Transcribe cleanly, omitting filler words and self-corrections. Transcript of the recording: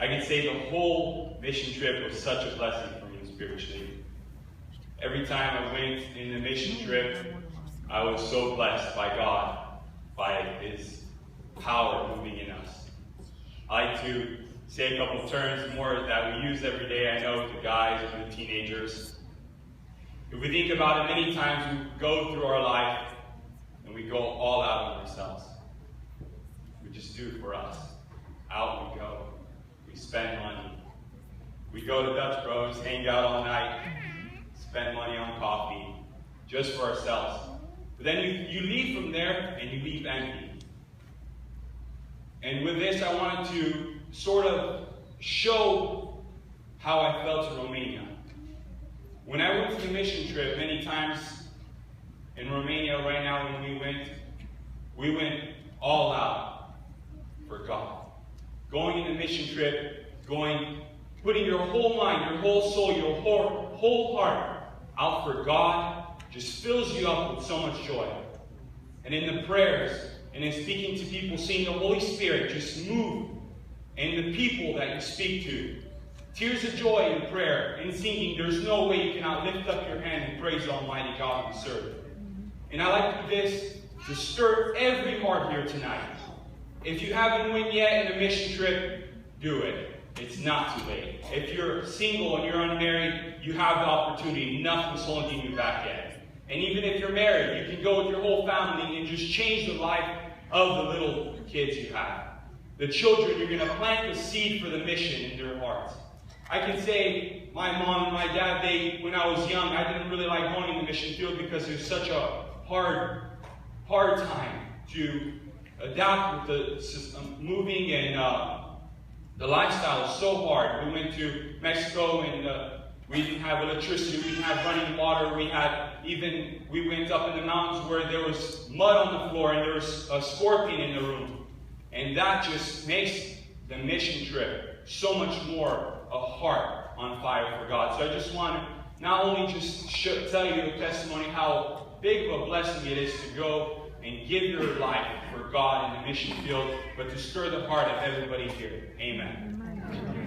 I can say the whole mission trip was such a blessing for me spiritually. Every time I went in the mission trip, I was so blessed by God, by His power moving in us. I like to say a couple of terms more that we use every day, I know, to guys and the teenagers. If we think about it, many times we go through our life and we go all out on ourselves. We just do it for us. Out we go. We spend money. We go to Dutch Bros, hang out all night, spend money on coffee, just for ourselves. But then you leave from there and you leave empty. And with this, I wanted to sort of show how I felt in Romania. When I went to the mission trip, many times in Romania right now when we went all out for God. Going in the mission trip, putting your whole mind, your whole soul, your whole heart out for God just fills you up with so much joy. And in the prayers, and in speaking to people, seeing the Holy Spirit just move in the people that you speak to. Tears of joy in prayer, in singing, there's no way you cannot lift up your hand and praise the Almighty God we serve. And I like to do this to stir every heart here tonight. If you haven't went yet in a mission trip, do it. It's not too late. If you're single and you're unmarried, you have the opportunity. Nothing's holding you back yet. And even if you're married, you can go with your whole family and just change the life of the little kids you have. The children, you're going to plant the seed for the mission in their hearts. I can say my mom and my dad, when I was young, I didn't really like going in the mission field because it was such a hard time to adapt with the system, moving, and the lifestyle is so hard. We went to Mexico and we didn't have electricity, we didn't have running water, we went up in the mountains where there was mud on the floor and there was a scorpion in the room. And that just makes the mission trip so much more a heart on fire for God. So I just want to not only just tell you the testimony how big of a blessing it is to go and give your life for God in the mission field, but to stir the heart of everybody here. Amen.